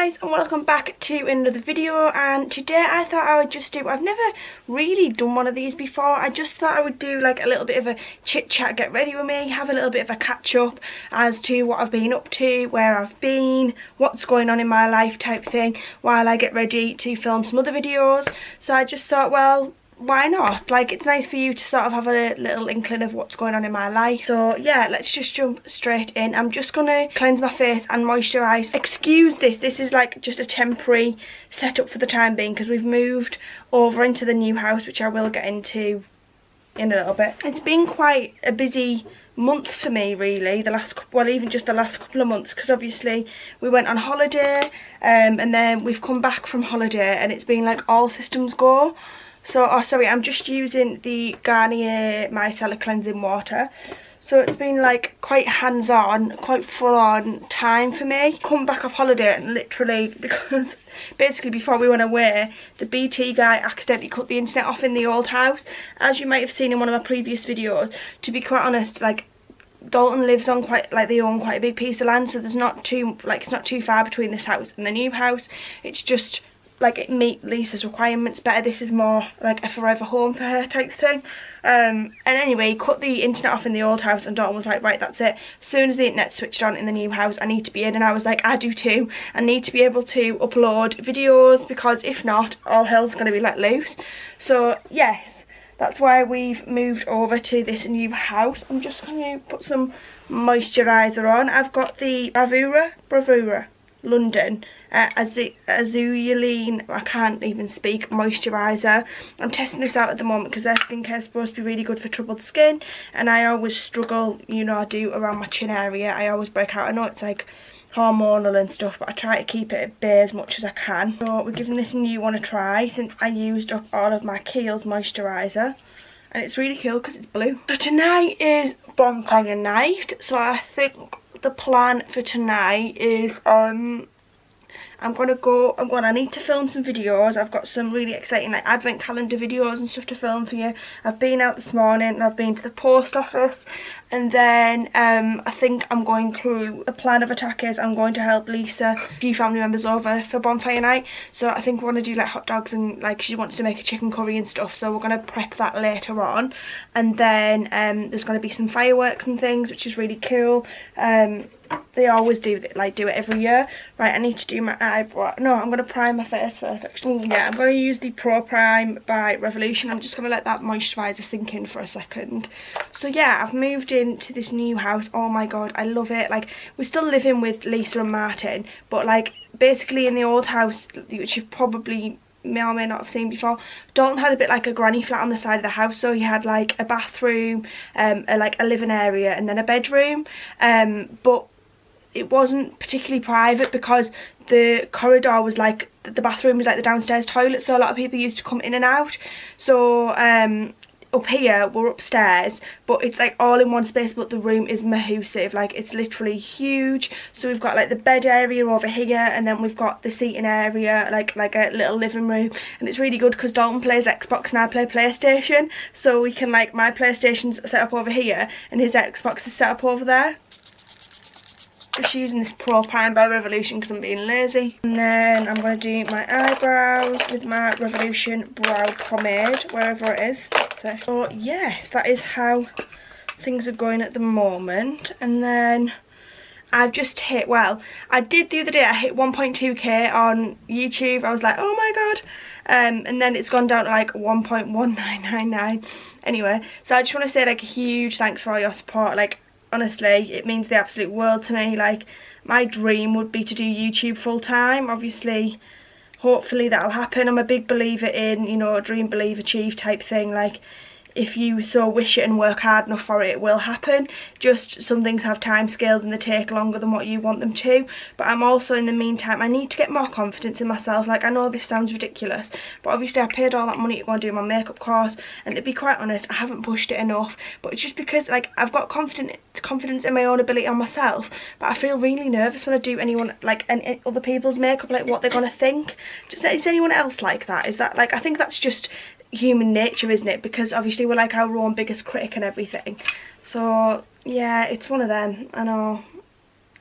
guys, and welcome back to another video. And today I thought I would just do, I've never really done one of these before. I just thought I would do like a little bit of a chit chat, get ready with me, have a little bit of a catch up as to what I've been up to, where I've been, what's going on in my life type thing, while I get ready to film some other videos. So I just thought, well, why not? Like, it's nice for you to sort of have a little inkling of what's going on in my life. So yeah, let's just jump straight in. I'm just gonna cleanse my face and moisturise. Excuse this is like just a temporary setup for the time being because we've moved over into the new house, which I will get into in a little bit. It's been quite a busy month for me, really, even just the last couple of months, because obviously we went on holiday and then we've come back from holiday and it's been like all systems go. So, oh sorry, I'm just using the Garnier Micellar Cleansing Water. So it's been like quite hands-on, quite full-on time for me. Come back off holiday and literally, because basically before we went away, the BT guy accidentally cut the internet off in the old house. As you might have seen in one of my previous videos, to be quite honest, like, Dalton lives on they own quite a big piece of land, so there's not too, it's not too far between this house and the new house. It's just like it meet Lisa's requirements better. This is more like a forever home for her type thing. And anyway, cut the internet off in the old house and Dalton was like, right, that's it. As soon as the internet switched on in the new house, I need to be in. And I was like, I do too. I need to be able to upload videos, because if not, all hell's going to be let loose. So yes, that's why we've moved over to this new house. I'm just going to put some moisturiser on. I've got the Bravura London Azuline, I can't even speak, moisturiser. I'm testing this out at the moment because their skincare is supposed to be really good for troubled skin, and I always struggle, you know, I do around my chin area. I always break out. I know it's like hormonal and stuff, but I try to keep it at bay as much as I can. So we're giving this a new one a try since I used up all of my Kiehl's moisturiser, and it's really cool because it's blue. So tonight is bonfire night, so I think the plan for tonight is I need to film some videos. I've got some really exciting like advent calendar videos and stuff to film for you. I've been out this morning and I've been to the post office, and then I think the plan of attack is I'm going to help Lisa, a few family members over for bonfire night. So I think we want to do like hot dogs and like she wants to make a chicken curry and stuff, so we're going to prep that later on. And then there's going to be some fireworks and things, which is really cool. They always do it every year. Right, I need to do my eyebrow. No, I'm going to prime my face first actually. Yeah, I'm going to use the Pro Prime by Revolution. I'm just going to let that moisturiser sink in for a second. So yeah, I've moved into this new house. Oh my god, I love it. Like, we're still living with Lisa and Martin, but like basically in the old house, which you've probably may or may not have seen before, Dalton had a bit like a granny flat on the side of the house. So he had like a bathroom, like a living area and then a bedroom, but it wasn't particularly private because the corridor was like, the bathroom was like the downstairs toilet, so a lot of people used to come in and out. So up here we're upstairs, but it's like all in one space, but the room is massive, like it's literally huge. So we've got like the bed area over here, and then we've got the seating area, like a little living room. And it's really good because Dalton plays Xbox and I play PlayStation, so we can, like, my PlayStation's set up over here and his Xbox is set up over there. Just using this Pro Prime by Revolution because I'm being lazy. And then I'm going to do my eyebrows with my Revolution brow pomade, wherever it is. That's it. So yes, that is how things are going at the moment. And then I've just hit, well, I did the other day, I hit 1.2k on YouTube. I was like, oh my god. And then it's gone down to like 1.1999. Anyway, so I just want to say like a huge thanks for all your support. Like, honestly, it means the absolute world to me. Like, my dream would be to do YouTube full time. Obviously, hopefully that'll happen. I'm a big believer in, you know, dream, believe, achieve type thing. Like, if you so wish it and work hard enough for it, it will happen. Just some things have time scales and they take longer than what you want them to. But I'm also, in the meantime, I need to get more confidence in myself. Like, I know this sounds ridiculous, but obviously I paid all that money to go and do my makeup course, and to be quite honest, I haven't pushed it enough. But it's just because, like, I've got confidence in my own ability on myself, but I feel really nervous when I do anyone, like, any other people's makeup, like what they're gonna think. Is anyone else like that? Is that, like, I think that's just human nature, isn't it? Because obviously we're like our own biggest critic and everything. So yeah, it's one of them. I know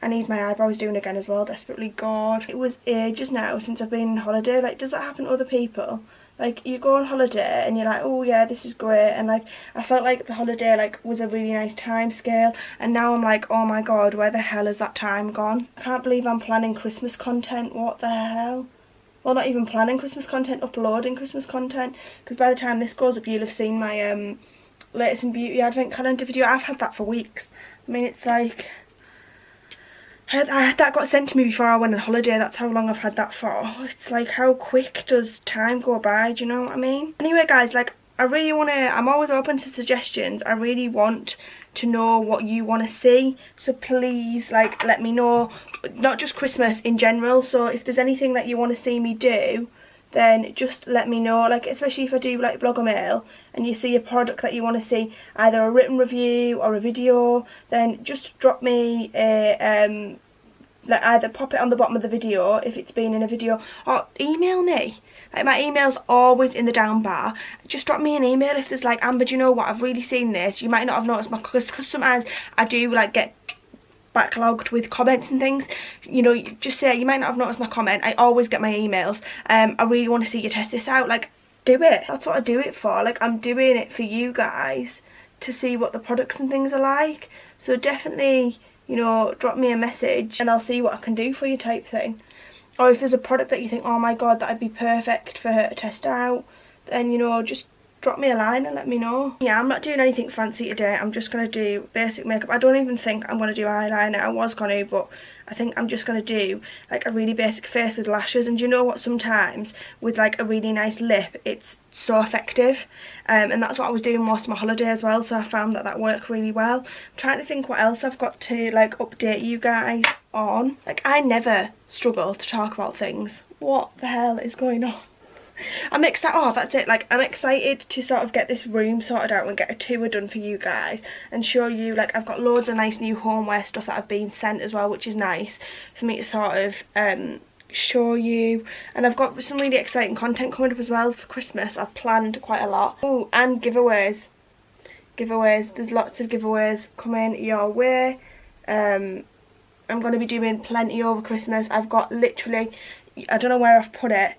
I need my eyebrows doing again as well, desperately. God, it was ages now since I've been on holiday. Like, does that happen to other people? Like, you go on holiday and you're like, oh yeah, this is great, and like I felt like the holiday like was a really nice time scale, and now I'm like, oh my god, where the hell has that time gone? I can't believe I'm planning Christmas content. What the hell? Well, not even planning Christmas content, uploading Christmas content, because by the time this goes up you'll have seen my latest and beauty advent calendar video. I've had that for weeks. I mean, it's like that got sent to me before I went on holiday. That's how long I've had that for. It's like, how quick does time go by, do you know what I mean? Anyway guys, like I really want to, I'm always open to suggestions. I really want to know what you want to see, so please like let me know, not just Christmas, in general. So if there's anything that you want to see me do, then just let me know, like especially if I do like blogger mail and you see a product that you want to see, either a written review or a video, then just drop me a like either pop it on the bottom of the video if it's been in a video, or email me. Like my email's always in the down bar. Just drop me an email if there's like, Amber, do you know what, I've really seen this. You might not have noticed my, because sometimes I do like get backlogged with comments and things, you know, just say you might not have noticed my comment. I always get my emails. I really want to see you test this out. Like, do it. That's what I do it for. Like, I'm doing it for you guys to see what the products and things are like. So definitely, you know, drop me a message and I'll see what I can do for you, type thing. Or if there's a product that you think, oh my god, that'd be perfect for her to test out, then, you know, just drop me a line and let me know. Yeah, I'm not doing anything fancy today. I'm just going to do basic makeup. I don't even think I'm going to do eyeliner. I was going to, but I think I'm just going to do like a really basic face with lashes. And you know what, sometimes with like a really nice lip, it's so effective. And that's what I was doing most of my holiday as well, so I found that that worked really well. I'm trying to think what else I've got to like update you guys on. Like, I never struggle to talk about things. What the hell is going on? I'm excited. Oh, that's it. Like, I'm excited to sort of get this room sorted out and get a tour done for you guys and show you. Like, I've got loads of nice new homeware stuff that I've been sent as well, which is nice for me to sort of show you. And I've got some really exciting content coming up as well for Christmas. I've planned quite a lot. Oh, and giveaways. There's lots of giveaways coming your way. I'm going to be doing plenty over Christmas. I've got literally, I don't know where I've put it,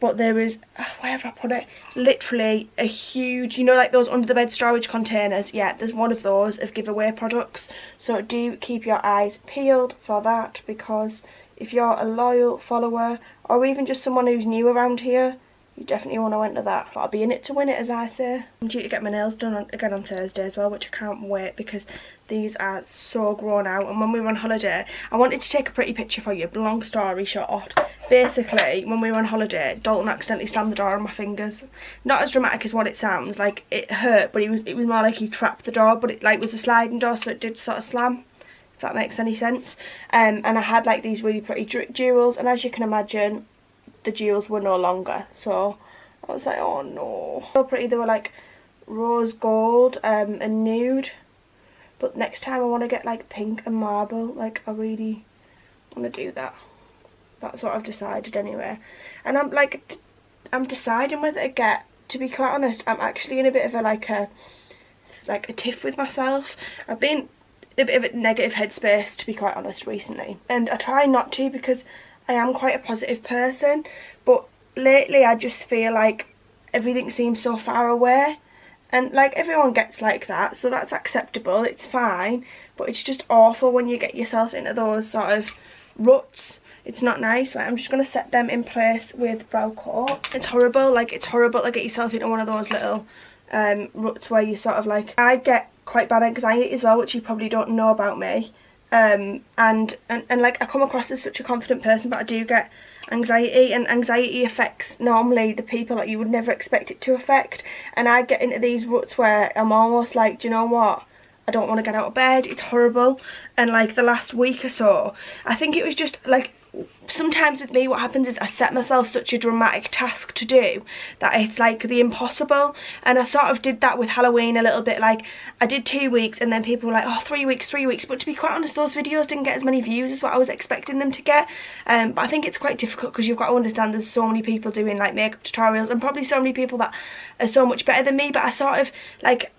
but there is, where have I put it? Literally a huge, you know, like those under the bed storage containers. Yeah, there's one of those of giveaway products. So do keep your eyes peeled for that, because if you're a loyal follower or even just someone who's new around here, you definitely want to enter that. But I'll be in it to win it, as I say. I'm due to get my nails done again on Thursday as well, which I can't wait, because these are so grown out. And when we were on holiday, I wanted to take a pretty picture for you. Long story short, basically when we were on holiday, Dalton accidentally slammed the door on my fingers. Not as dramatic as what it sounds. Like, it hurt, but it was more like he trapped the door, but it like was a sliding door, so it did sort of slam, if that makes any sense. And I had like these really pretty jewels, and as you can imagine, the jewels were no longer. So I was like, oh no. So pretty. They were like rose gold and nude, but next time I want to get like pink and marble. Like, I really want to do that. That's what I've decided anyway. And I'm like, I'm deciding whether to get, to be quite honest, I'm actually in a bit of a like a tiff with myself. I've been in a bit of a negative headspace, to be quite honest, recently, and I try not to, because I am quite a positive person, but lately I just feel like everything seems so far away, and like everyone gets like that, so that's acceptable, it's fine, but it's just awful when you get yourself into those sort of ruts. It's not nice. Like, I'm just going to set them in place with brow coat. It's horrible, like it's horrible to get yourself into one of those little ruts where you sort of like, I get quite bad anxiety as well, which you probably don't know about me. And like, I come across as such a confident person, but I do get anxiety, and anxiety affects normally the people that you would never expect it to affect. And I get into these ruts where I'm almost like, do you know what, I don't want to get out of bed. It's horrible. And like the last week or so, I think it was just like, sometimes with me what happens is I set myself such a dramatic task to do that it's like the impossible. And I sort of did that with Halloween a little bit. Like, I did 2 weeks and then people were like, oh, 3 weeks, but to be quite honest, those videos didn't get as many views as what I was expecting them to get. But I think it's quite difficult, because you've got to understand there's so many people doing like makeup tutorials, and probably so many people that are so much better than me. But I sort of like,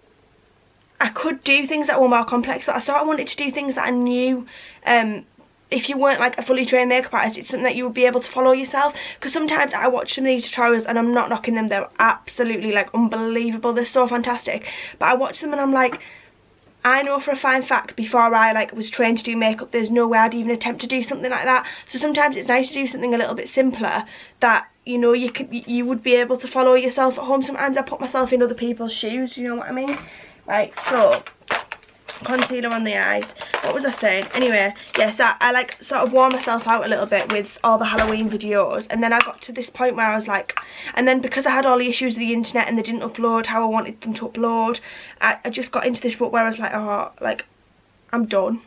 I could do things that were more complex, so I sort of wanted to do things that I knew if you weren't like a fully trained makeup artist, it's something that you would be able to follow yourself. Because sometimes I watch some of these tutorials and I'm not knocking them, they're absolutely like unbelievable, they're so fantastic, but I watch them and I'm like, I know for a fine fact before I like was trained to do makeup, there's no way I'd even attempt to do something like that. So sometimes it's nice to do something a little bit simpler that, you know, you would be able to follow yourself at home. Sometimes I put myself in other people's shoes, you know what I mean? Right, so concealer on the eyes. What was I saying? Anyway, yes, I like sort of wore myself out a little bit with all the Halloween videos, and then I got to this point where I was like, and then because I had all the issues with the internet and they didn't upload how I wanted them to upload, I just got into this rut where I was like, oh, like, I'm done.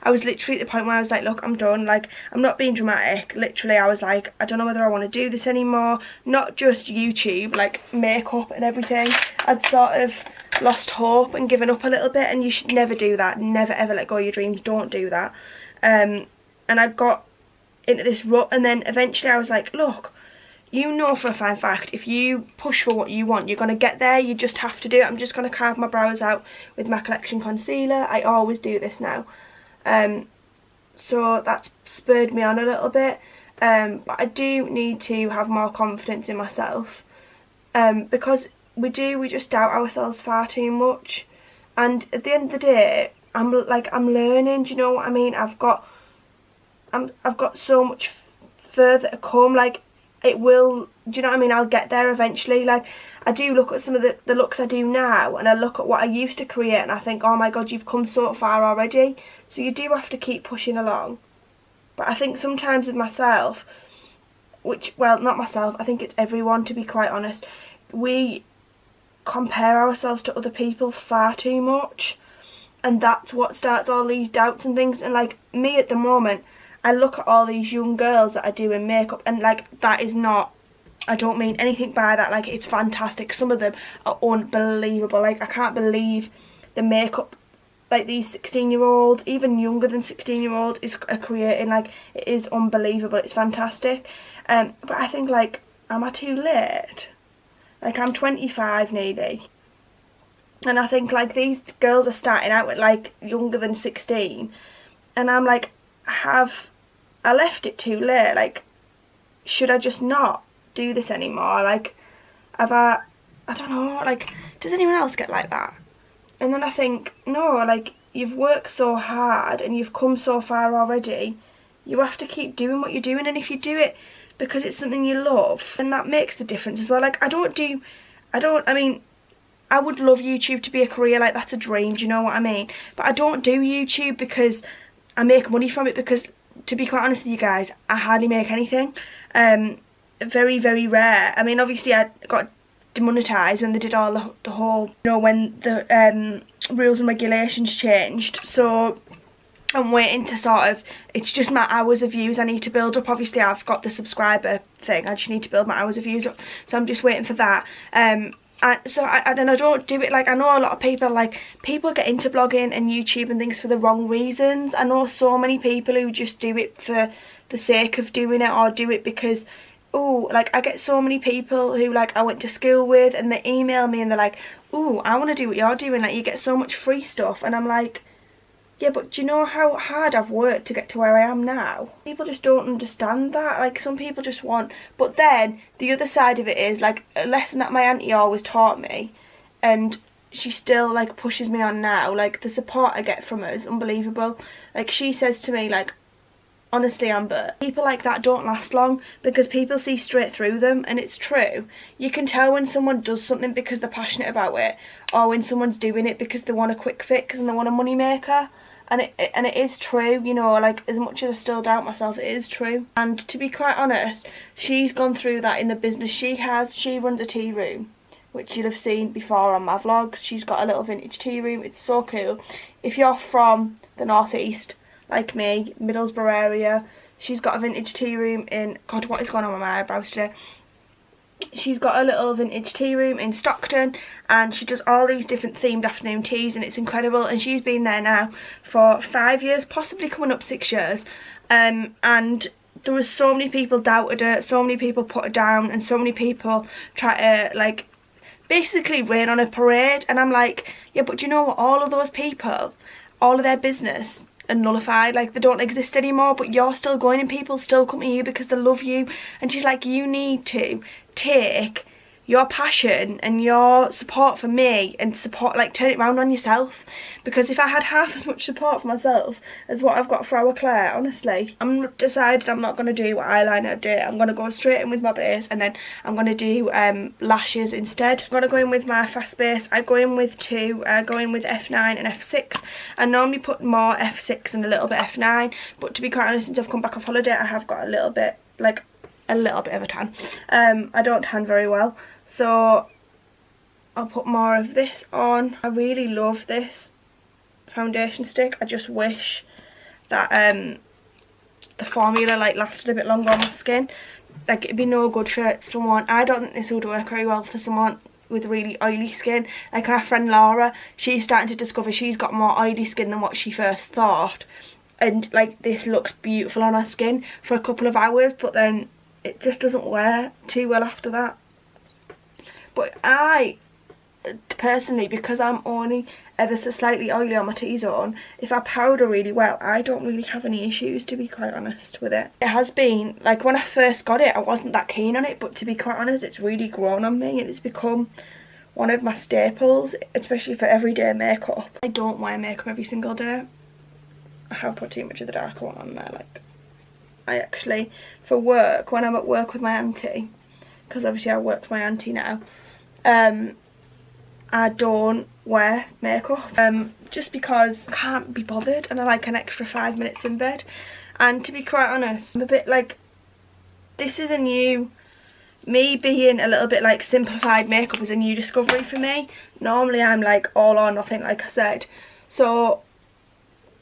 I was literally at the point where I was like, look, I'm done. Like, I'm not being dramatic. Literally, I was like, I don't know whether I want to do this anymore. Not just YouTube, like makeup and everything. I'd sort of lost hope and given up a little bit, and you should never do that. Never ever let go of your dreams. Don't do that. And I got into this rut, and then eventually I was like, look, you know for a fine fact, if you push for what you want, you're going to get there. You just have to do it. I'm just going to carve my brows out with my Collection concealer. I always do this now. So that's spurred me on a little bit, but I do need to have more confidence in myself, because we just doubt ourselves far too much, and at the end of the day, I'm learning, do you know what I mean? I've got so much further to come, like, it will, do you know what I mean? I'll get there eventually. Like, I do look at some of the looks I do now, and I look at what I used to create, and I think, oh my god, you've come so far already. So you do have to keep pushing along. But I think sometimes with myself, well, not myself, I think it's everyone, to be quite honest, we compare ourselves to other people far too much, and that's what starts all these doubts and things. And like me at the moment, I look at all these young girls that are doing makeup, and like, that is not, I don't mean anything by that, like, it's fantastic. Some of them are unbelievable. Like, I can't believe the makeup like these 16-year-olds, even younger than 16-year-olds, are creating. Like, it is unbelievable, it's fantastic. But I think, like, am I too late? Like, I'm 25 nearly, and I think like these girls are starting out at like younger than 16, and I'm like, have I left it too late? Like, should I just not do this anymore? Like, I don't know, like, does anyone else get like that? And then I think, no, like, you've worked so hard and you've come so far already, you have to keep doing what you're doing. And if you do it because it's something you love, then that makes the difference as well. Like, I mean, I would love YouTube to be a career, like, that's a dream, do you know what I mean? But I don't do YouTube because I make money from it, because, to be quite honest with you guys, I hardly make anything. Very, very rare. I mean, obviously I got demonetized when they did all the whole, you know, when the rules and regulations changed, so I'm waiting to sort of, it's just my hours of views I need to build up. Obviously I've got the subscriber thing, I just need to build my hours of views up, so I'm just waiting for that. And I don't do it, like, I know a lot of people, like, people get into blogging and YouTube and things for the wrong reasons. I know so many people who just do it for the sake of doing it, or do it because, oh, like, I get so many people who, like, I went to school with, and they email me and they're like, oh, I want to do what you're doing, like, you get so much free stuff. And I'm like, yeah, but do you know how hard I've worked to get to where I am now? People just don't understand that. Like, some people just want, but then the other side of it is, like, a lesson that my auntie always taught me, and she still, like, pushes me on now, like, the support I get from her is unbelievable. Like, she says to me, like, honestly, Amber, people like that don't last long, because people see straight through them. And it's true. You can tell when someone does something because they're passionate about it, or when someone's doing it because they want a quick fix and they want a money maker. And it is true, you know, like, as much as I still doubt myself, it is true. And to be quite honest, she's gone through that in the business she has. She runs a tea room, which you'll have seen before on my vlogs. She's got a little vintage tea room. It's so cool. If you're from the northeast, like me, Middlesbrough area, she's got a vintage tea room in, God, what is going on with my eyebrows today? She's got a little vintage tea room in Stockton, and she does all these different themed afternoon teas, and it's incredible. And she's been there now for 5 years, possibly coming up 6 years. And there was so many people doubted her, so many people put her down, and so many people try to, like, basically rain on her parade. And I'm like, yeah, but do you know what? All of those people, all of their business and nullified, like they don't exist anymore, but you're still going and people still come to you because they love you. And she's like, you need to take your passion and your support for me and support, like, turn it around on yourself. Because if I had half as much support for myself as what I've got for our Claire, honestly, I'm decided I'm not going to do what eyeliner did. I'm going to go straight in with my base, and then I'm going to do lashes instead. I'm going to go in with my fast base. I go in with two. I go in with F9 and F6. I normally put more F6 and a little bit F9, but to be quite honest, since I've come back off holiday, I have got a little bit, like, a little bit of a tan. I don't tan very well, so I'll put more of this on. I really love this foundation stick. I just wish that the formula like lasted a bit longer on my skin. Like, it'd be no good for someone, I don't think this would work very well for someone with really oily skin. Like our friend Laura, she's starting to discover she's got more oily skin than what she first thought, and like this looks beautiful on her skin for a couple of hours, but then it just doesn't wear too well after that. But I personally, because I'm only ever so slightly oily on my T-zone, if I powder really well, I don't really have any issues, to be quite honest with it. It has been, like, when I first got it, I wasn't that keen on it, but to be quite honest, it's really grown on me and it's become one of my staples, especially for everyday makeup. I don't wear makeup every single day. I have put too much of the darker one on there. Like, I actually, for work, when I'm at work with my auntie, because obviously I work for my auntie now, I don't wear makeup, just because I can't be bothered and I like an extra 5 minutes in bed. And to be quite honest, I'm a bit like, this is a new, me being a little bit like simplified makeup is a new discovery for me. Normally I'm like all or nothing, like I said, so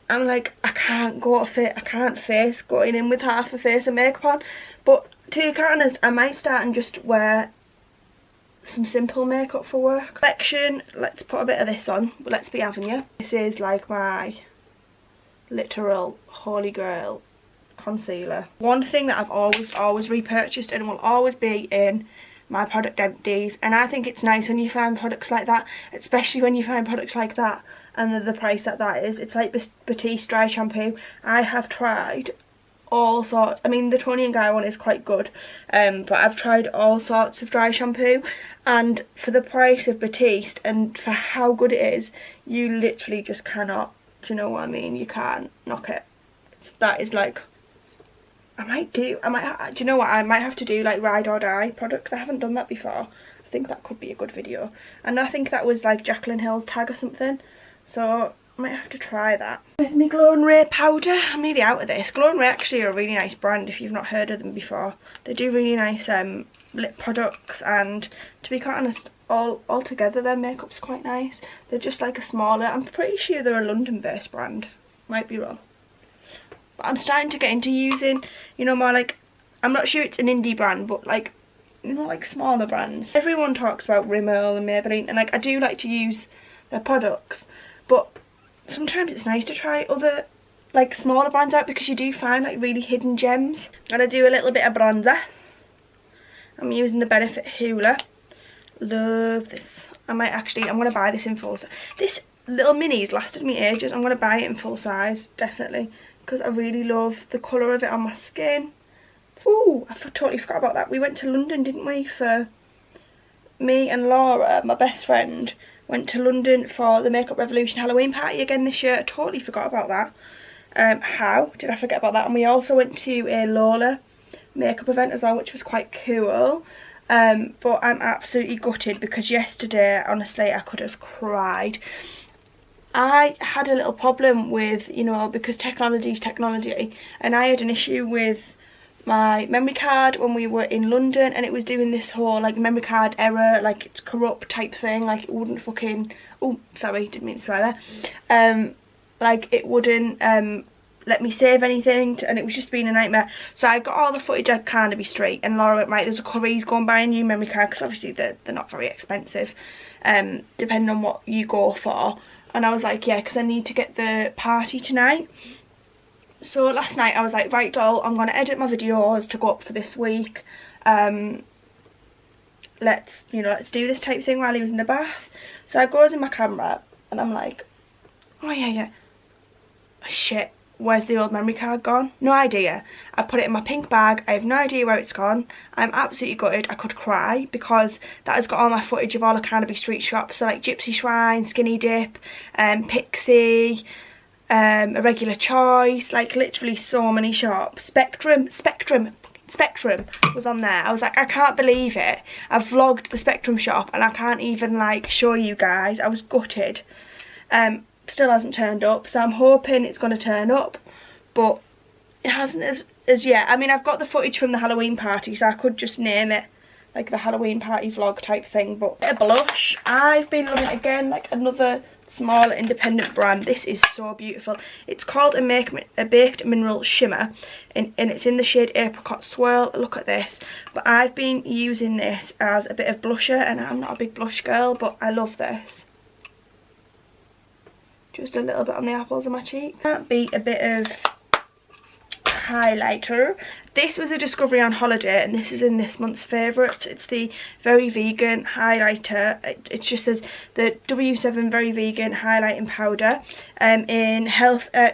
I'm like, I can't face going in with half a face of makeup on. But to be quite honest, I might start and just wear some simple makeup for work. Collection, let's put a bit of this on, but let's be having you. This is like my literal holy grail concealer. One thing that I've always repurchased and will always be in my product empties, and I think it's nice when you find products like that, especially when you find products like that and the price that is. It's like Batiste dry shampoo. I have tried all sorts. I mean, the Tony & Guy one is quite good, but I've tried all sorts of dry shampoo, and for the price of Batiste and for how good it is, you literally just cannot, do you know what I mean? You can't knock it. That is like, do you know what, I might have to do like ride or die products. I haven't done that before. I think that could be a good video, and I think that was like Jacqueline Hill's tag or something, so I might have to try that. With my Glow and Ray powder, I'm nearly out of this. Glow and Ray actually are a really nice brand if you've not heard of them before. They do really nice lip products, and to be quite honest, all together their makeup's quite nice. They're just like a smaller, I'm pretty sure they're a London based brand, might be wrong. But I'm starting to get into using, you know, more like, I'm not sure it's an indie brand, but like, you know, like smaller brands. Everyone talks about Rimmel and Maybelline, and like I do like to use their products, but sometimes it's nice to try other like smaller brands out, because you do find like really hidden gems. I'm gonna do a little bit of bronzer. I'm using the Benefit Hoola. Love this. I'm gonna buy this in full size. This little mini's lasted me ages. I'm gonna buy it in full size, definitely, because I really love the colour of it on my skin. Ooh, I totally forgot about that. We went to London, didn't we, for me and Laura, my best friend, went to London for the Makeup Revolution Halloween party again this year. I totally forgot about that. How did I forget about that? And we also went to a Lola makeup event as well, which was quite cool. But I'm absolutely gutted because yesterday, honestly, I could have cried. I had a little problem with, you know, because technology is technology, and I had an issue with my memory card when we were in London, and it was doing this whole like memory card error, like it's corrupt type thing, like it wouldn't fucking, oh sorry, didn't mean to swear there, like it wouldn't let me save anything, and it was just being a nightmare. So I got all the footage I can to be straight, and Laura went, right, there's a Curry's, go and buy a new memory card, because obviously they're not very expensive, depending on what you go for. And I was like, yeah, because I need to get the party tonight. So last night I was like, right doll, I'm going to edit my videos to go up for this week. Let's do this type thing while he was in the bath. So I goes in my camera and I'm like, oh yeah, shit, where's the old memory card gone? No idea. I put it in my pink bag. I have no idea where it's gone. I'm absolutely gutted. I could cry because that has got all my footage of all the Carnaby street shops. So like Gypsy Shrine, Skinny Dip, Pixie, A Regular Choice, like literally so many shops. Spectrum was on there. I was like, I can't believe it. I vlogged the Spectrum shop and I can't even like show you guys. I was gutted. Still hasn't turned up, so I'm hoping it's going to turn up, but it hasn't as yet. I mean, I've got the footage from the Halloween party, so I could just name it like the Halloween party vlog type thing. But a blush, I've been looking at again like another small independent brand. This is so beautiful. It's called a Baked Mineral Shimmer, and it's in the shade Apricot Swirl. Look at this. But I've been using this as a bit of blusher, and I'm not a big blush girl, but I love this. Just a little bit on the apples of my cheek. Can't beat a bit of highlighter. This was a discovery on holiday, and this is in this month's favourites. It's the Very Vegan highlighter. It just says the W7 Very Vegan highlighting powder in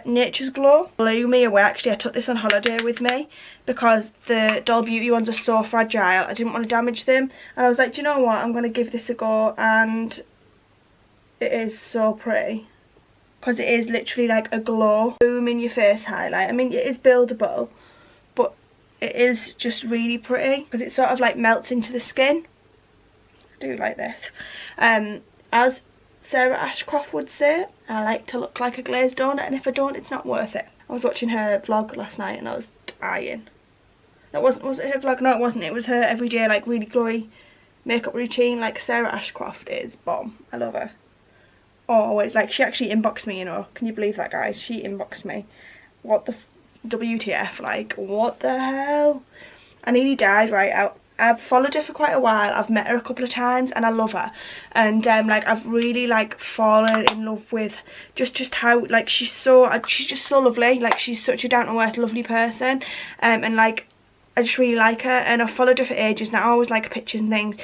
Nature's Glow. Blew me away. Actually, I took this on holiday with me because the Doll Beauty ones are so fragile. I didn't want to damage them, and I was like, do you know what, I'm going to give this a go, and it is so pretty. Because it is literally like a glow, boom in your face highlight. I mean, it is buildable, but it is just really pretty because it sort of like melts into the skin. I do like this. As Sarah Ashcroft would say, I like to look like a glazed donut, and if I don't, it's not worth it. I was watching her vlog last night and I was dying. That was it her vlog? No, it wasn't. It was her everyday like really glowy makeup routine like Sarah Ashcroft is. Bomb. I love her. Oh, it's like she actually inboxed me, you know. Can you believe that, guys? She inboxed me. What the WTF? Like, what the hell? I nearly died, right? I've followed her for quite a while. I've met her a couple of times and I love her. And like I've really like fallen in love with just how like she's just so lovely. Like she's such a down to earth lovely person. And like I just really like her, and I've followed her for ages now. I always like her pictures and things.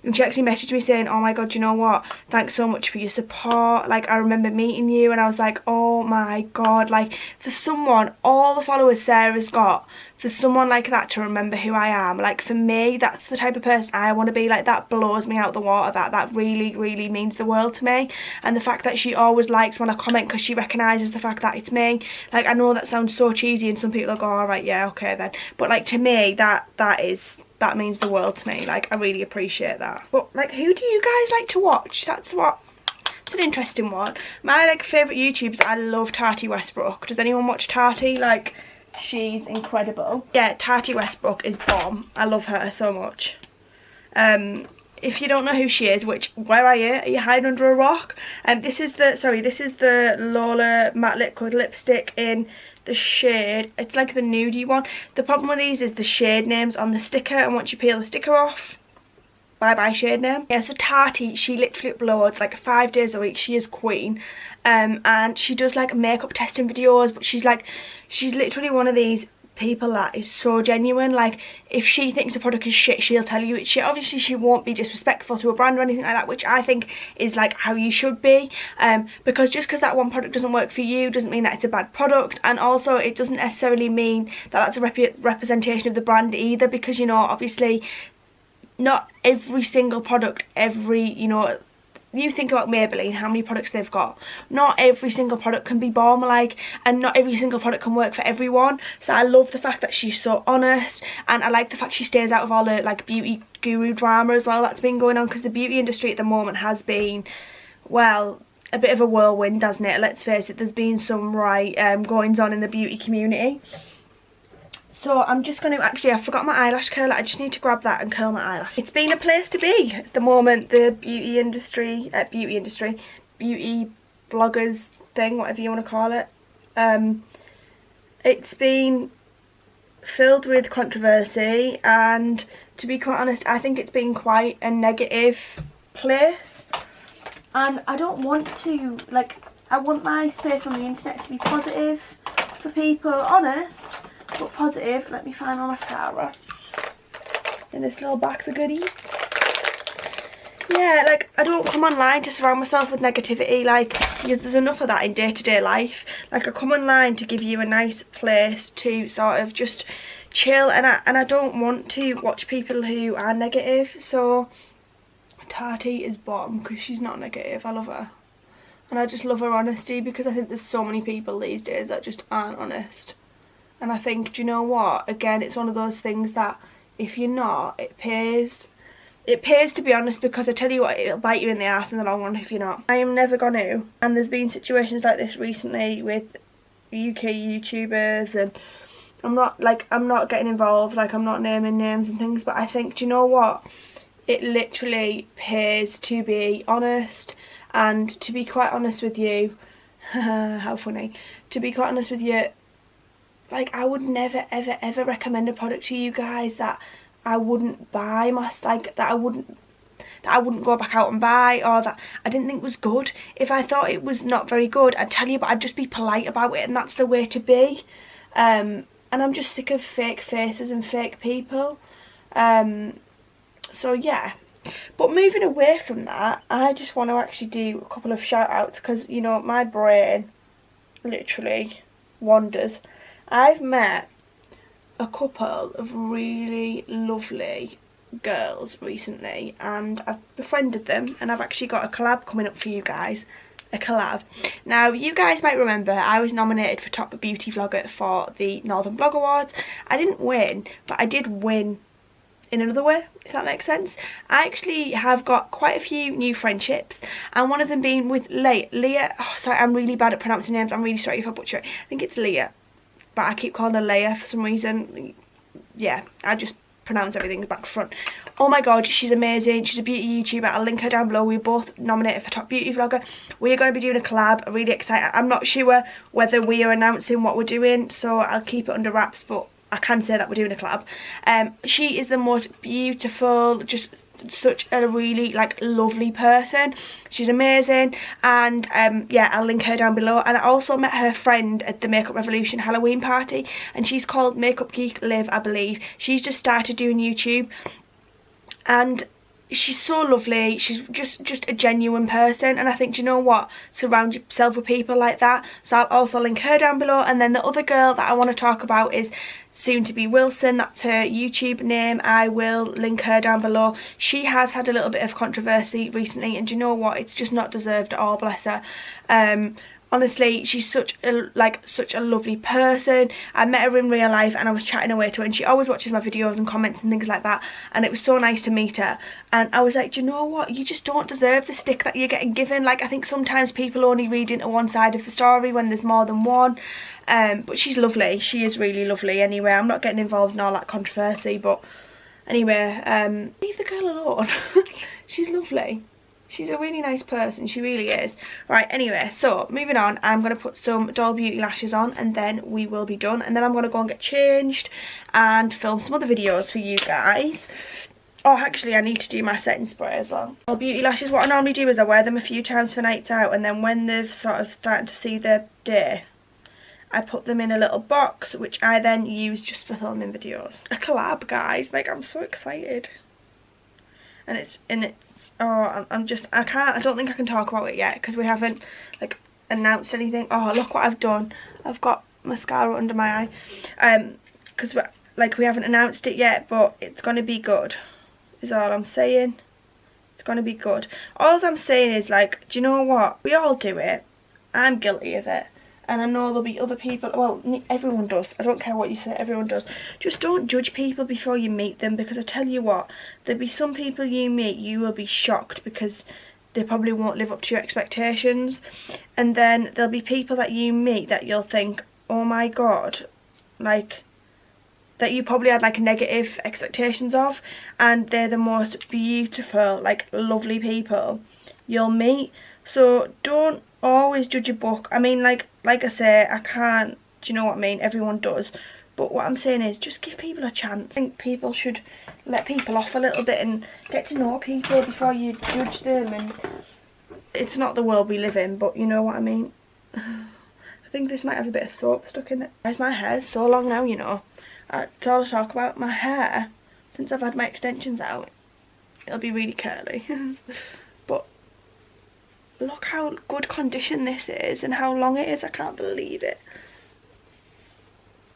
And she actually messaged me saying, oh my god, you know what, thanks so much for your support, like I remember meeting you. And I was like, oh my god, like for someone, all the followers Sarah's got, for someone like that to remember who I am, like for me, that's the type of person I want to be. Like that blows me out the water. That really means the world to me. And the fact that she always likes when I comment because she recognises the fact that it's me. Like I know that sounds so cheesy and some people will go, alright, yeah, okay then, but like to me that means the world to me. Like I really appreciate that. But like, who do you guys like to watch? It's an interesting one. My like favourite YouTubers, I love Tati Westbrook. Does anyone watch Tati? Like she's incredible. Yeah, Tati Westbrook is bomb. I love her so much. If you don't know who she is, which, where are you? Are you hiding under a rock? This is the Lola matte liquid lipstick in the shade, it's like the nudie one. The problem with these is the shade names on the sticker, and once you peel the sticker off, bye bye shade name. Yeah, so Tati, she literally uploads like 5 days a week. She is queen. And she does like makeup testing videos, but she's literally one of these people that is so genuine. Like if she thinks a product is shit, she'll tell you it's shit. Obviously she won't be disrespectful to a brand or anything like that, which I think is like how you should be, because just because that one product doesn't work for you doesn't mean that it's a bad product. And also it doesn't necessarily mean that that's a representation of the brand either, because you know, obviously not every single product, you know, you think about Maybelline, how many products they've got, not every single product can be bomb, like, and not every single product can work for everyone. So I love the fact that she's so honest, and I like the fact she stays out of all the like beauty guru drama as well that's been going on, because the beauty industry at the moment has been, well, a bit of a whirlwind, hasn't it? Let's face it, there's been some goings on in the beauty community. So I'm just going to, actually I forgot my eyelash curler, I just need to grab that and curl my eyelash. It's been a place to be at the moment, the beauty vloggers thing, whatever you want to call it. It's been filled with controversy, and to be quite honest, I think it's been quite a negative place. And I don't want to, like, I want my space on the internet to be positive for people, honest, but positive. Let me find my mascara in this little box of goodies. yeah, like, I don't come online to surround myself with negativity. Like, there's enough of that in day-to-day life. Like, I come online to give you a nice place to sort of just chill, and I don't want to watch people who are negative. So Tati is bottom because she's not negative. I love her, and I just love her honesty, because I think there's so many people these days that just aren't honest. And I think, do you know what, again, it's one of those things that if you're not, it pays to be honest, because I tell you what, it'll bite you in the ass in the long run if you're not. I am never gonna, and there's been situations like this recently with UK YouTubers, and I'm not getting involved, like, I'm not naming names and things, but I think, do you know what, it literally pays to be honest. And to be quite honest with you, how funny, to be quite honest with you, like, I would never ever ever recommend a product to you guys that I wouldn't buy, that I wouldn't go back out and buy, or that I didn't think was good. If I thought it was not very good, I'd tell you, but I'd just be polite about it, and that's the way to be. And I'm just sick of fake faces and fake people. So yeah. But moving away from that, I just want to actually do a couple of shout outs, because, you know, my brain literally wanders. I've met a couple of really lovely girls recently, and I've befriended them, and I've actually got a collab coming up for you guys. A collab. Now, you guys might remember I was nominated for Top Beauty Vlogger for the Northern Blog Awards. I didn't win, but I did win in another way, if that makes sense. I actually have got quite a few new friendships, and one of them being with Leah. Oh, sorry, I'm really bad at pronouncing names. I'm really sorry if I butcher it. I think it's Leah, but I keep calling her Leia for some reason. Yeah, I just pronounce everything back to front. Oh my god, she's amazing. She's a beauty YouTuber. I'll link her down below. We're both nominated for Top Beauty Vlogger. We are going to be doing a collab. I'm really excited. I'm not sure whether we are announcing what we're doing, so I'll keep it under wraps, but I can say that we're doing a collab. She is the most beautiful, just such a really, like, lovely person. She's amazing, and yeah, I'll link her down below. And I also met her friend at the Makeup Revolution Halloween party, and she's called Makeup Geek Liv, I believe. She's just started doing YouTube, and she's so lovely. She's just a genuine person, and I think, do you know what, surround yourself with people like that. So I'll also link her down below. And then the other girl that I want to talk about is soon to be Wilson. That's her YouTube name. I will link her down below. She has had a little bit of controversy recently, and do you know what, it's just not deserved at all, bless her. Honestly, she's such a lovely person. I met her in real life, and I was chatting away to her, and she always watches my videos and comments and things like that, and it was so nice to meet her. And I was like, do you know what, you just don't deserve the stick that you're getting given. Like, I think sometimes people only read into one side of the story when there's more than one. But she's lovely. She is really lovely. Anyway, I'm not getting involved in all that controversy, but anyway, leave the girl alone. She's lovely. She's a really nice person, she really is. Right, anyway, so moving on, I'm going to put some Doll Beauty lashes on, and then we will be done. And then I'm going to go and get changed and film some other videos for you guys. Oh, actually, I need to do my setting spray as well. Doll Beauty lashes, what I normally do is I wear them a few times for nights out, and then when they've sort of starting to see their day, I put them in a little box, which I then use just for filming videos. A collab, guys, like, I'm so excited. And it's oh, I don't think I can talk about it yet, because we haven't, like, announced anything. Oh, look what I've done. I've got mascara under my eye. Because we haven't announced it yet, but it's going to be good, is all I'm saying. It's going to be good. All I'm saying is, like, do you know what? We all do it. I'm guilty of it. And I know there'll be other people, well, everyone does. I don't care what you say, everyone does. Just don't judge people before you meet them, because I tell you what, there'll be some people you meet, you will be shocked because they probably won't live up to your expectations. And then there'll be people that you meet that you'll think, oh my god, like, that you probably had, like, negative expectations of, and they're the most beautiful, like, lovely people you'll meet. So don't always judge a book. I mean, like I say, I can't, do you know what I mean? Everyone does. But what I'm saying is, just give people a chance. I think people should let people off a little bit and get to know people before you judge them. And it's not the world we live in, but you know what I mean? I think this might have a bit of soap stuck in it. Guys, my hair's so long now, you know. That's all I talk about, my hair, since I've had my extensions out. it'll be really curly. But look how good condition this is and how long it is. I can't believe it.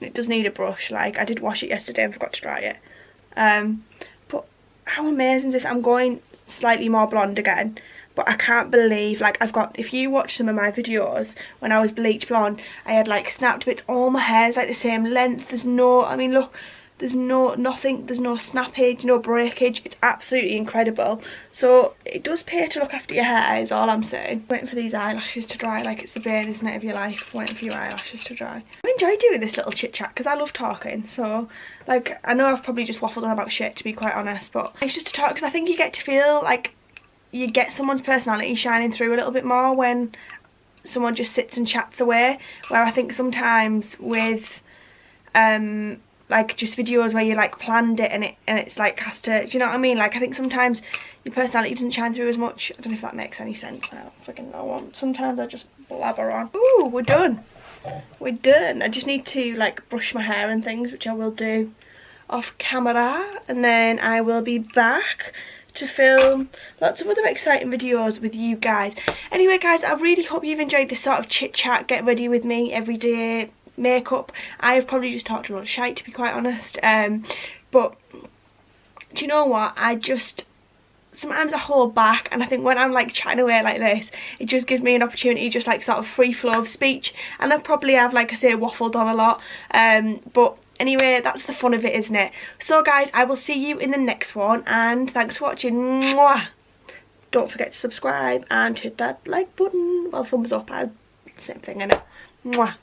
It does need a brush. Like, I did wash it yesterday and forgot to dry it. But how amazing is this? I'm going slightly more blonde again, but I can't believe, like, I've got, if you watch some of my videos when I was bleach blonde, I had like snapped bits. All my hair's like the same length. There's no, I mean, look, there's nothing, there's no snappage, no breakage. It's absolutely incredible. So it does pay to look after your hair, is all I'm saying. Waiting for these eyelashes to dry, like it's the bane, isn't it, of your life, waiting for your eyelashes to dry. I enjoy doing this little chit chat because I love talking. So, like, I know I've probably just waffled on about shit, to be quite honest, but it's just to talk because I think you get to feel like you get someone's personality shining through a little bit more when someone just sits and chats away, where I think sometimes with like just videos where you like planned it and it's like has to, do you know what I mean? Like, I think sometimes your personality doesn't shine through as much. I don't know if that makes any sense. I don't fucking know. Sometimes I just blabber on. Ooh, we're done. We're done. I just need to like brush my hair and things, which I will do off camera, and then I will be back to film lots of other exciting videos with you guys. Anyway guys, I really hope you've enjoyed this sort of chit chat, get ready with me every day makeup. I've probably just talked a lot of shite, to be quite honest, but do you know what, I just sometimes I hold back, and I think when I'm like chatting away like this, it just gives me an opportunity, just like sort of free flow of speech, and I probably have, like I say, waffled on a lot, but anyway, that's the fun of it, isn't it? So guys, I will see you in the next one, and thanks for watching. Mwah! Don't forget to subscribe and hit that like button, well, thumbs up, same thing, innit? Mwah!